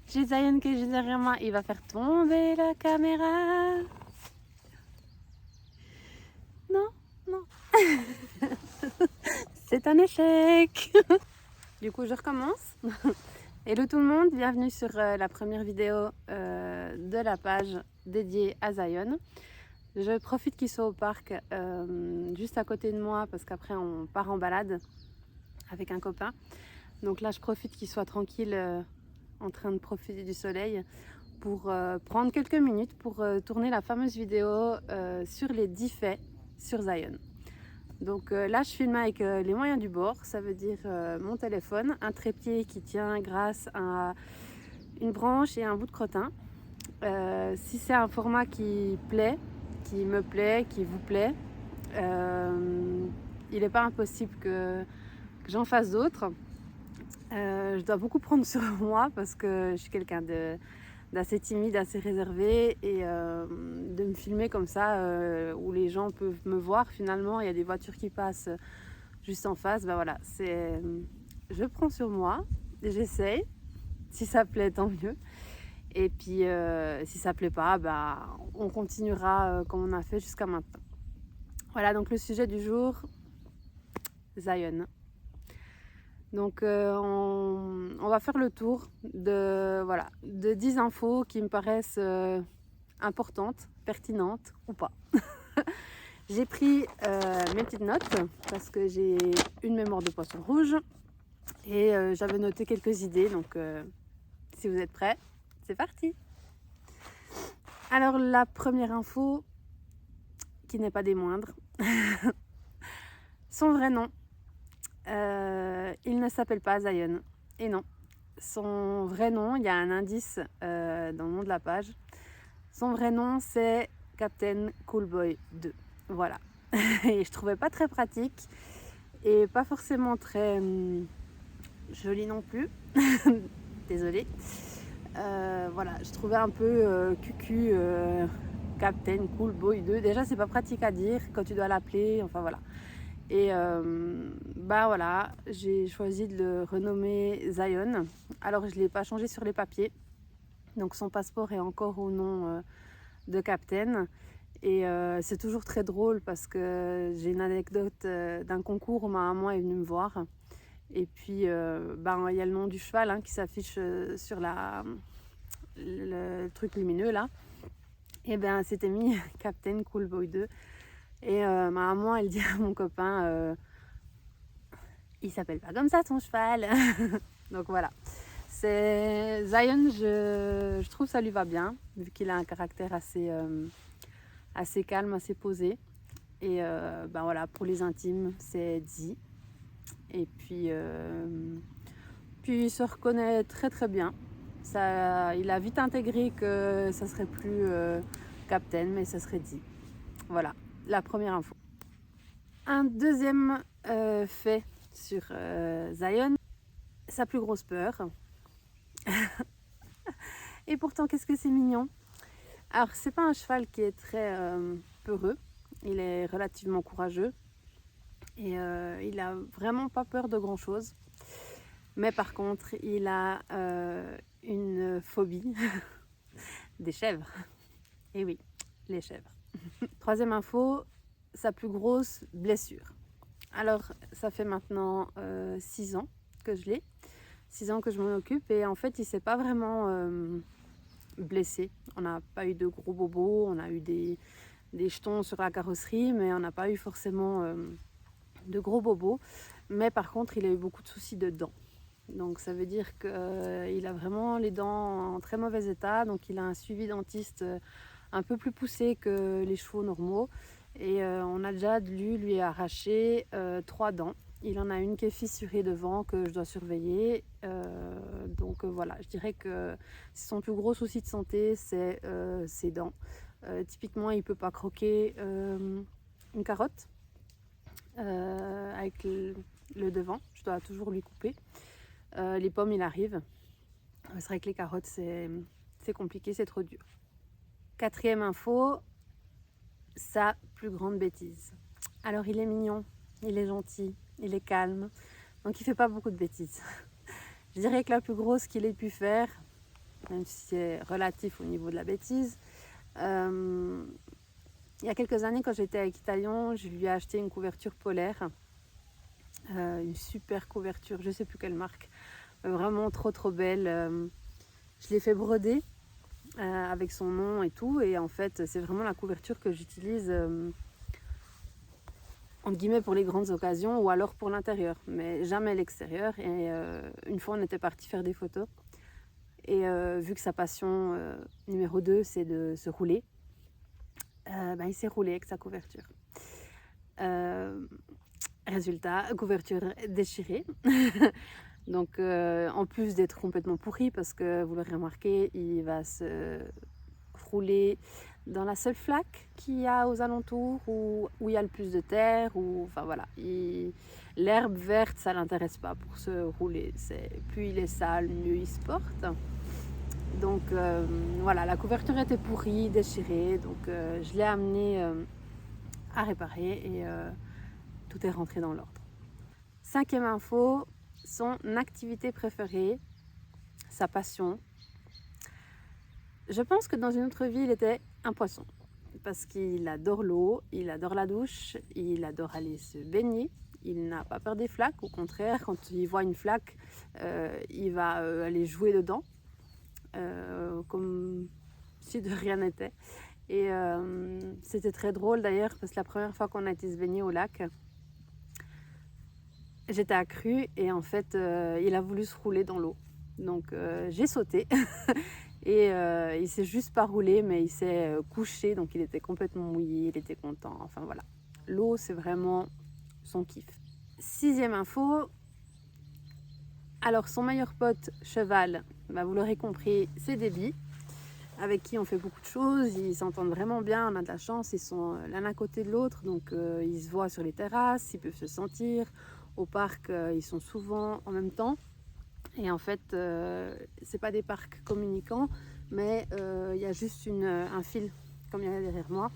J'ai Zion qui est juste derrière moi. Il va faire tomber la caméra. Non, non. C'est un échec. Du coup, je recommence. Hello tout le monde, bienvenue sur la première vidéo de la page dédiée à Zion. Je profite qu'il soit au parc juste à côté de moi parce qu'après on part en balade avec un copain. Donc là, je profite qu'il soit tranquille en train de profiter du soleil pour prendre quelques minutes pour tourner la fameuse vidéo sur les 10 faits sur Zion. Donc là, je filme avec les moyens du bord, ça veut dire mon téléphone, un trépied qui tient grâce à une branche et un bout de crottin. Si c'est un format qui me plaît, qui vous plaît, il n'est pas impossible que j'en fasse d'autres. Je dois beaucoup prendre sur moi parce que je suis quelqu'un d'assez timide, assez réservé, et de me filmer comme ça où les gens peuvent me voir finalement, il y a des voitures qui passent juste en face, ben voilà, je prends sur moi, j'essaye, si ça plaît tant mieux, et puis si ça plaît pas, ben, on continuera comme on a fait jusqu'à maintenant. Voilà, donc le sujet du jour, Zion. Donc on va faire le tour de 10 infos qui me paraissent importantes, pertinentes ou pas. J'ai pris mes petites notes parce que j'ai une mémoire de poisson rouge et j'avais noté quelques idées. Donc si vous êtes prêts, c'est parti. Alors la première info, qui n'est pas des moindres, son vrai nom. Il ne s'appelle pas Zion. Et non, son vrai nom, il y a un indice dans le nom de la page. Son vrai nom, c'est Captain Coolboy 2. Voilà. Et je trouvais pas très pratique et pas forcément très joli non plus. Désolée. Voilà, je trouvais un peu cucu Captain Coolboy 2. Déjà, c'est pas pratique à dire quand tu dois l'appeler. Enfin voilà. Et bah voilà, j'ai choisi de le renommer Zion. Alors je ne l'ai pas changé sur les papiers. Donc son passeport est encore au nom de Captain. Et c'est toujours très drôle parce que j'ai une anecdote d'un concours où ma maman est venue me voir. Et puis bah, y a le nom du cheval qui s'affiche sur le truc lumineux là. Et bien c'était mis Captain Coolboy 2. Et ma maman, elle dit à mon copain, il s'appelle pas comme ça ton cheval. Donc voilà. C'est Zion, je trouve ça lui va bien, vu qu'il a un caractère assez calme, assez posé. Et ben voilà, pour les intimes, c'est dit. Et puis il se reconnaît très très bien. Il a vite intégré que ça serait plus Captain, mais ça serait dit. Voilà, la première info. Un deuxième fait sur Zion, sa plus grosse peur. Et pourtant, qu'est-ce que c'est mignon. Alors, c'est pas un cheval qui est très peureux. Il est relativement courageux. Et il a vraiment pas peur de grand-chose. Mais par contre, il a une phobie des chèvres. Et oui, les chèvres. Troisième info, sa plus grosse blessure. Alors, ça fait maintenant 6 ans que je l'ai. 6 ans que je m'en occupe. Et en fait, il s'est pas vraiment blessé. On n'a pas eu de gros bobos. On a eu des jetons sur la carrosserie. Mais on n'a pas eu forcément de gros bobos. Mais par contre, il a eu beaucoup de soucis de dents. Donc ça veut dire qu'il a vraiment les dents en très mauvais état. Donc il a un suivi dentiste un peu plus poussé que les chevaux normaux. Et on a déjà dû lui arracher 3 dents. Il en a une qui est fissurée devant que je dois surveiller. Donc voilà, je dirais que son plus gros souci de santé, c'est ses dents. Typiquement, il ne peut pas croquer une carotte avec le devant. Je dois toujours lui couper. Les pommes, il arrive. C'est vrai que les carottes, c'est compliqué, c'est trop dur. Quatrième info, sa plus grande bêtise. Alors, il est mignon, il est gentil, il est calme, donc il fait pas beaucoup de bêtises. Je dirais que la plus grosse qu'il ait pu faire, même si c'est relatif au niveau de la bêtise. Il y a quelques années, quand j'étais avec Italian, je lui ai acheté une couverture polaire, une super couverture, je ne sais plus quelle marque, vraiment trop belle. Je l'ai fait broder avec son nom et tout, et en fait c'est vraiment la couverture que j'utilise entre guillemets pour les grandes occasions ou alors pour l'intérieur, mais jamais l'extérieur. Et une fois on était parti faire des photos, et vu que sa passion numéro 2 c'est de se rouler, il s'est roulé avec sa couverture. Résultat, couverture déchirée. Donc en plus d'être complètement pourri, parce que vous l'aurez remarqué, il va se rouler dans la seule flaque qu'il y a aux alentours, où il y a le plus de terre, enfin voilà, l'herbe verte ça l'intéresse pas pour se rouler. Plus il est sale, mieux il se porte. Donc voilà, la couverture était pourrie, déchirée, donc je l'ai amené à réparer, et tout est rentré dans l'ordre. 5e info, son activité préférée, sa passion. Je pense que dans une autre vie, il était un poisson, parce qu'il adore l'eau, il adore la douche, il adore aller se baigner, il n'a pas peur des flaques, au contraire, quand il voit une flaque, il va aller jouer dedans, comme si de rien n'était. Et c'était très drôle d'ailleurs, parce que la première fois qu'on a été se baigner au lac, j'étais accrue, et en fait il a voulu se rouler dans l'eau, donc j'ai sauté. Et il s'est juste pas roulé, mais il s'est couché, donc il était complètement mouillé, il était content, enfin voilà. L'eau c'est vraiment son kiff. 6e info, alors son meilleur pote cheval, vous l'aurez compris, c'est Debbie, avec qui on fait beaucoup de choses, ils s'entendent vraiment bien, on a de la chance, ils sont l'un à côté de l'autre, donc ils se voient sur les terrasses, ils peuvent se sentir, au parc ils sont souvent en même temps. Et en fait c'est pas des parcs communicants, mais il y a juste un fil comme il y en a derrière moi,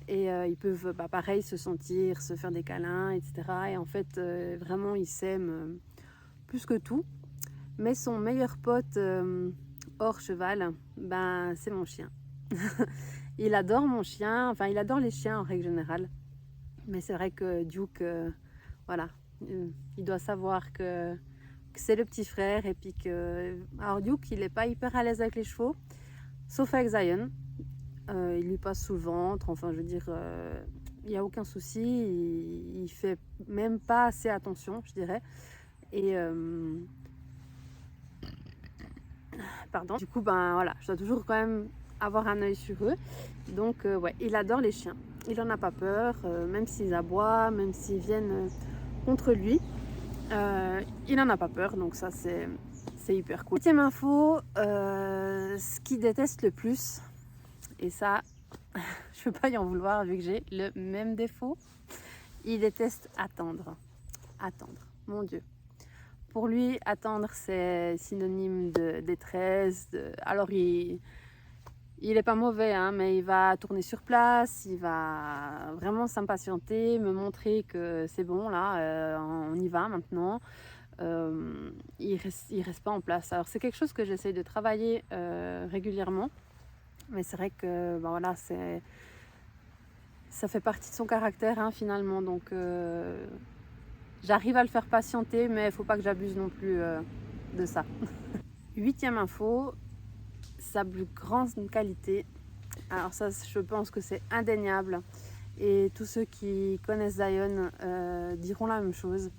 et ils peuvent pareil se sentir, se faire des câlins, etc. Et en fait vraiment ils s'aiment plus que tout. Mais son meilleur pote hors cheval, c'est mon chien. Il adore mon chien, enfin il adore les chiens en règle générale, mais c'est vrai que Duke, voilà, il doit savoir que c'est le petit frère, et puis que... Alors Duke, il n'est pas hyper à l'aise avec les chevaux, sauf avec Zion. Il lui passe sous le ventre, enfin je veux dire, il n'y a aucun souci, il fait même pas assez attention, je dirais. Et pardon, du coup, voilà, je dois toujours quand même avoir un œil sur eux. Donc ouais, il adore les chiens, il en a pas peur, même s'ils aboient, même s'ils viennent contre lui. Il n'en a pas peur, donc ça c'est hyper cool. 7e info, ce qu'il déteste le plus, et ça je peux pas y en vouloir vu que j'ai le même défaut, il déteste attendre. Attendre, mon Dieu. Pour lui, attendre c'est synonyme de détresse. Alors il est pas mauvais, hein, mais il va tourner sur place, il va vraiment s'impatienter, me montrer que c'est bon, là, on y va maintenant. Il reste pas en place. Alors c'est quelque chose que j'essaye de travailler régulièrement, mais c'est vrai que voilà, ça fait partie de son caractère, hein, finalement. Donc j'arrive à le faire patienter, mais il faut pas que j'abuse non plus de ça. 8e info, sa plus grande qualité, alors ça je pense que c'est indéniable, et tous ceux qui connaissent Zion diront la même chose,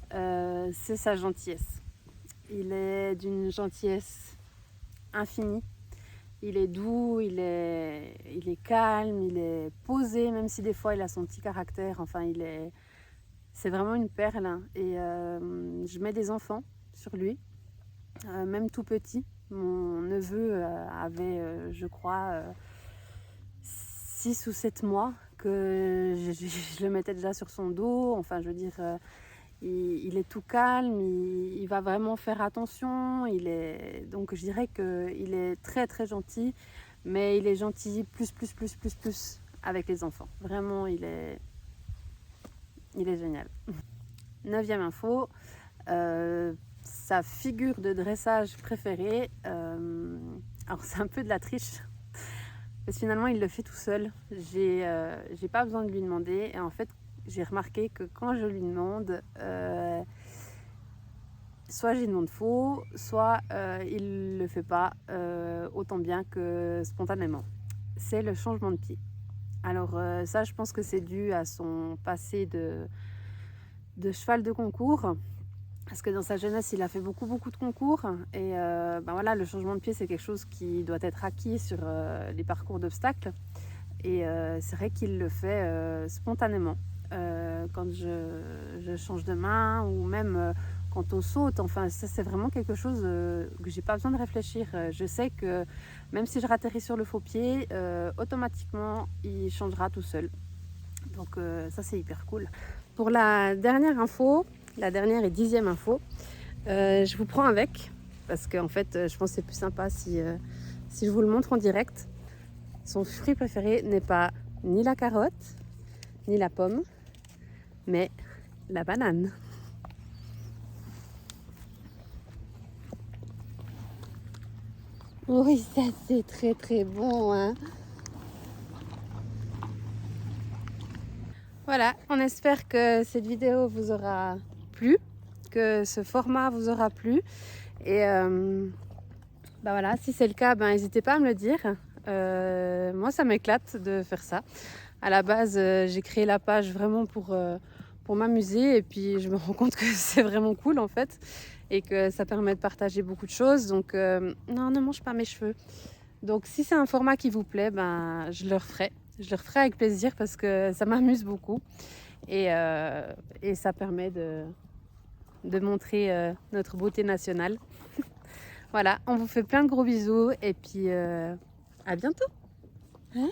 c'est sa gentillesse. Il est d'une gentillesse infinie, il est doux, il est calme, il est posé, même si des fois il a son petit caractère, enfin c'est vraiment une perle, hein. Et je mets des enfants sur lui, même tout petit. Mon neveu avait, je crois, 6 ou 7 mois que je le mettais déjà sur son dos. Enfin, je veux dire, il est tout calme, il va vraiment faire attention. Donc, je dirais qu'il est très, très gentil, mais il est gentil plus avec les enfants. Vraiment, il est génial. 9e info, sa figure de dressage préférée, Alors c'est un peu de la triche, parce que finalement il le fait tout seul. J'ai pas besoin de lui demander. Et en fait, j'ai remarqué que quand je lui demande, soit j'ai demande faux, soit il le fait pas autant bien que spontanément. C'est le changement de pied. Alors ça, je pense que c'est dû à son passé de cheval de concours. Parce que dans sa jeunesse, il a fait beaucoup de concours. Et ben voilà, le changement de pied, c'est quelque chose qui doit être acquis sur les parcours d'obstacles. Et c'est vrai qu'il le fait spontanément. Quand je change de main ou même quand on saute, enfin ça c'est vraiment quelque chose que j'ai pas besoin de réfléchir. Je sais que même si je ratterris sur le faux pied, automatiquement il changera tout seul. Donc ça c'est hyper cool. Pour la dernière info, la dernière et 10e info, je vous prends avec parce qu'en fait je pense que c'est plus sympa si je vous le montre en direct. Son fruit préféré n'est pas ni la carotte, ni la pomme, mais la banane. Oui, ça c'est très bon, hein. Voilà, on espère que cette vidéo vous aura plu, que ce format vous aura plu. Et bah voilà, si c'est le cas, ben, n'hésitez pas à me le dire. Moi, ça m'éclate de faire ça. À la base, j'ai créé la page vraiment pour m'amuser. Et puis, je me rends compte que c'est vraiment cool, en fait. Et que ça permet de partager beaucoup de choses. Donc, non, ne mange pas mes cheveux. Donc, si c'est un format qui vous plaît, ben, je le referai. Je le referai avec plaisir parce que ça m'amuse beaucoup. Et ça permet de montrer notre beauté nationale. Voilà, on vous fait plein de gros bisous et puis à bientôt. Hein ?